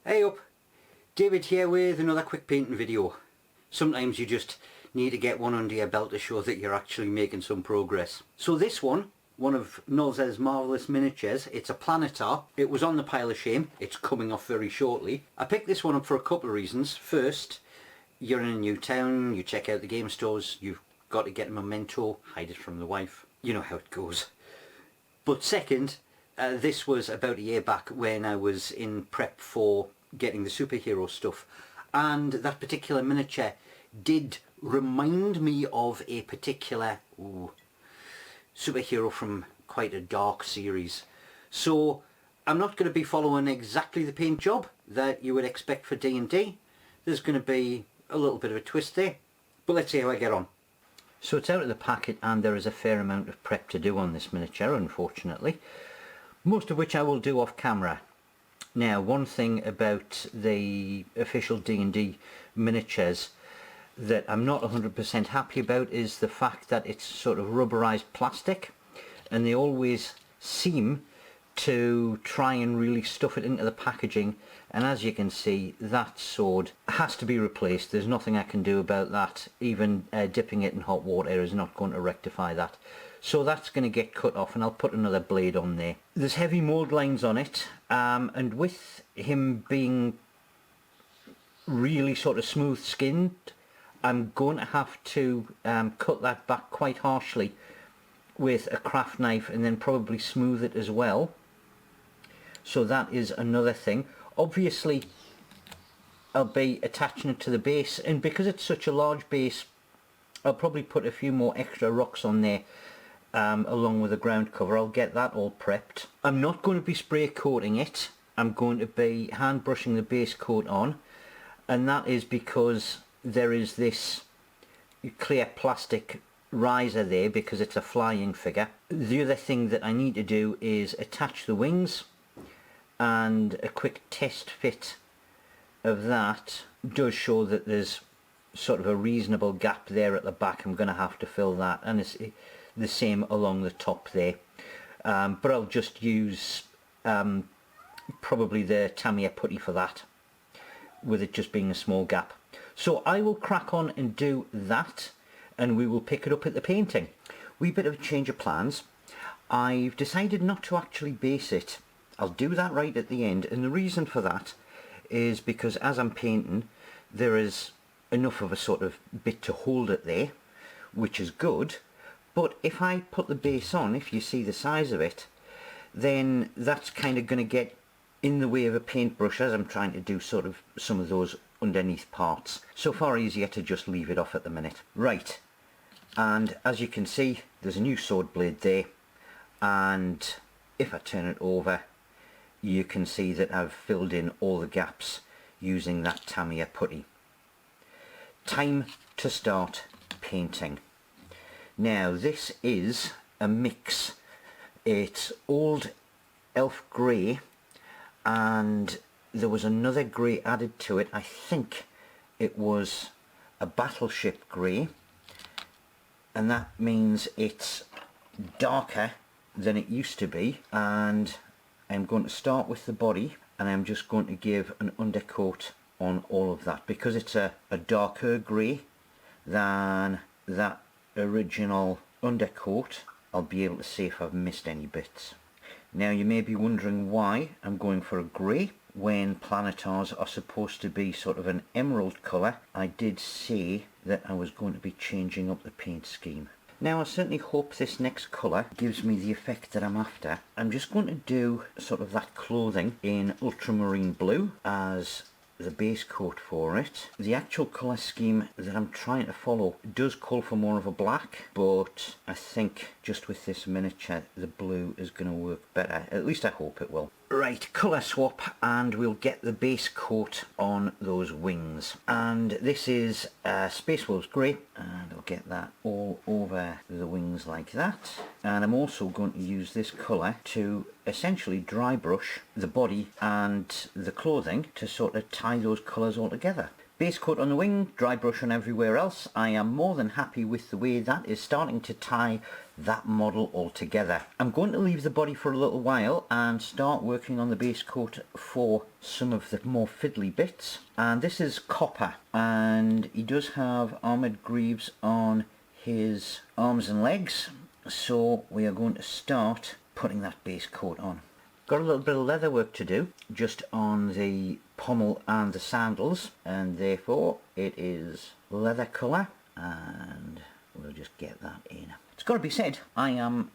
Hey up, David here with another quick painting video. Sometimes you just need to get one under your belt to show that you're actually making some progress. So this one of Nolzur's marvellous miniatures, it's a Planetar. It was on the pile of shame, it's coming off very shortly. I picked this one up for a couple of reasons. First, you're in a new town, you check out the game stores, you've got to get a memento, hide it from the wife. You know how it goes. But second, this was about a year back when I was in prep for getting the superhero stuff, and that particular miniature did remind me of a particular superhero from quite a dark series. So I'm not going to be following exactly the paint job that you would expect for D&D. There's going to be a little bit of a twist there, but let's see how I get on. So it's out of the packet and there is a fair amount of prep to do on this miniature, unfortunately, most of which I will do off camera. Now, one thing about the official D&D miniatures that I'm not 100% happy about is the fact that it's sort of rubberized plastic, and they always seem to try and really stuff it into the packaging, and as you can see, that sword has to be replaced. There's nothing I can do about that. Even dipping it in hot water is not going to rectify that. So that's going to get cut off, and I'll put another blade on there. There's heavy mould lines on it, and with him being really sort of smooth skinned, I'm going to have to cut that back quite harshly with a craft knife and then probably smooth it as well. So that is another thing. Obviously I'll be attaching it to the base, and because it's such a large base I'll probably put a few more extra rocks on there along with the ground cover. I'll get that all prepped. I'm not going to be spray coating it. I'm going to be hand brushing the base coat on, and that is because there is this clear plastic riser there because it's a flying figure. The other thing that I need to do is attach the wings, and a quick test fit of that does show that there's sort of a reasonable gap there at the back. I'm going to have to fill that, and it's the same along the top there, but I'll just use probably the Tamiya putty for that, with it just being a small gap. So I will crack on and do that, and we will pick it up at the painting. Wee bit of a change of plans. I've decided not to actually base it. I'll do that right at the end, and the reason for that is because as I'm painting there is enough of a sort of bit to hold it there, which is good, but if I put the base on, if you see the size of it, then that's kind of going to get in the way of a paintbrush as I'm trying to do sort of some of those underneath parts. So far easier to just leave it off at the minute. Right, and as you can see there's a new sword blade there, and if I turn it over you can see that I've filled in all the gaps using that Tamiya putty. Time to start painting. Now this is a mix. It's old elf grey, and there was another grey added to it. I think it was a battleship grey, and that means it's darker than it used to be. And I'm going to start with the body, and I'm just going to give an undercoat on all of that because it's a darker grey than that original undercoat. I'll be able to see if I've missed any bits. Now you may be wondering why I'm going for a grey when Planetars are supposed to be sort of an emerald colour. I did say that I was going to be changing up the paint scheme. Now I certainly hope this next colour gives me the effect that I'm after. I'm just going to do sort of that clothing in ultramarine blue as the base coat for it. The actual colour scheme that I'm trying to follow does call for more of a black, but I think just with this miniature the blue is going to work better. At least I hope it will. Right, colour swap, and we'll get the base coat on those wings. And this is Space Wolves Grey, and I'll get that all over the wings like that. And I'm also going to use this colour to essentially dry brush the body and the clothing to sort of tie those colours all together. Base coat on the wing, dry brush on everywhere else. I am more than happy with the way that is starting to tie that model altogether. I'm going to leave the body for a little while and start working on the base coat for some of the more fiddly bits. And this is copper, and he does have armoured greaves on his arms and legs, so we are going to start putting that base coat on. Got a little bit of leather work to do just on the pommel and the sandals, and therefore it is leather colour, and we'll just get that in. It's got to be said, I am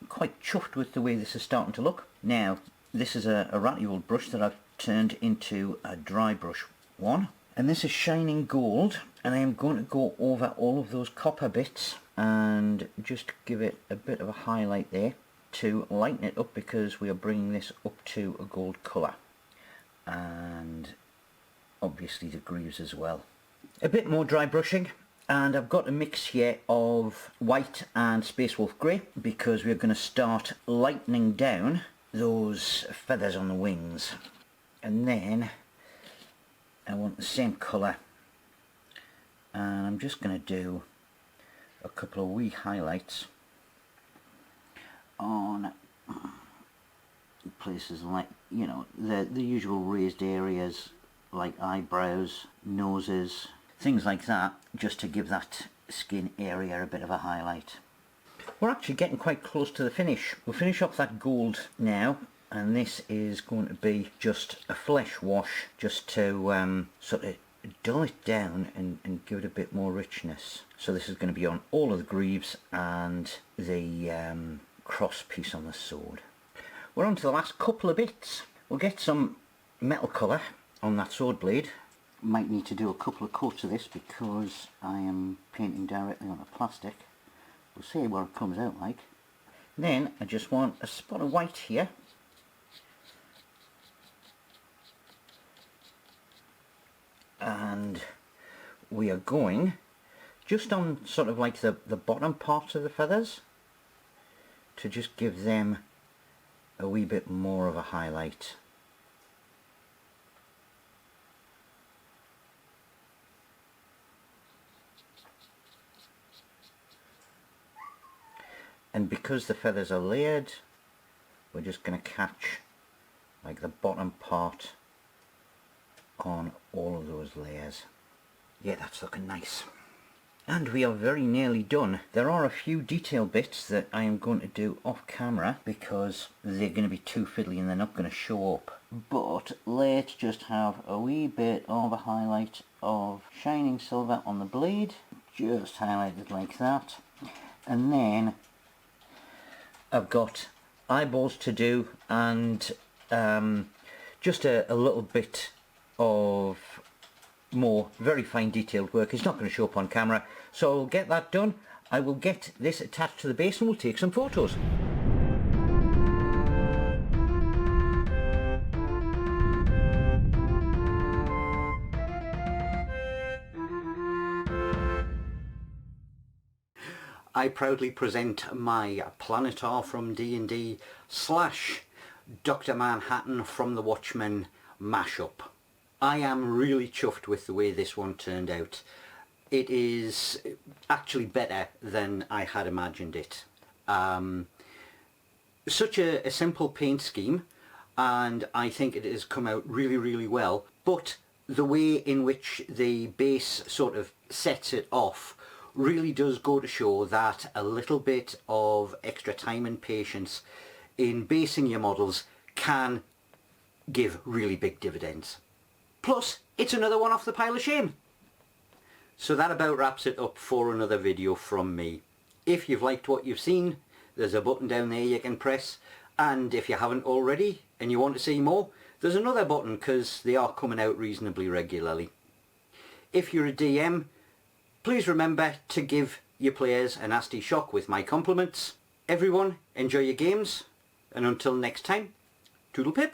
quite chuffed with the way this is starting to look. Now, this is a ratty old brush that I've turned into a dry brush one, and this is shining gold, and I am going to go over all of those copper bits and just give it a bit of a highlight there to lighten it up, because we are bringing this up to a gold colour, and obviously the greaves as well. A bit more dry brushing, and I've got a mix here of white and Space Wolf Grey, because we're going to start lightening down those feathers on the wings. And then I want the same colour, and I'm just going to do a couple of wee highlights on places like, you know, the usual raised areas like eyebrows, noses, things like that, just to give that skin area a bit of a highlight. We're actually getting quite close to the finish. We'll finish off that gold now, and this is going to be just a flesh wash, just to sort of dull it down and give it a bit more richness. So this is going to be on all of the greaves and the cross piece on the sword. We're on to the last couple of bits. We'll get some metal colour on that sword blade. Might need to do a couple of coats of this because I am painting directly on the plastic. We'll see what it comes out like. Then I just want a spot of white here, and we are going just on sort of like the bottom parts of the feathers to just give them a wee bit more of a highlight. And because the feathers are layered, we're just going to catch like the bottom part on all of those layers. Yeah, that's looking nice. And we are very nearly done. There are a few detail bits that I am going to do off camera because they're going to be too fiddly and they're not going to show up. But let's just have a wee bit of a highlight of shining silver on the blade, just highlighted like that. And then I've got eyeballs to do, and just a little bit of more very fine detailed work. It's not going to show up on camera, so I'll get that done. I will get this attached to the base and we'll take some photos. I proudly present my Planetar from D&D / Dr. Manhattan from the Watchmen mashup. I am really chuffed with the way this one turned out. It is actually better than I had imagined it. Such a simple paint scheme, and I think it has come out really well, but the way in which the base sort of sets it off really does go to show that a little bit of extra time and patience in basing your models can give really big dividends. Plus, it's another one off the pile of shame. So that about wraps it up for another video from me. If you've liked what you've seen, there's a button down there you can press, and if you haven't already and you want to see more, there's another button because they are coming out reasonably regularly. If you're a DM, please remember to give your players a nasty shock with my compliments. Everyone, enjoy your games, and until next time, toodle pip.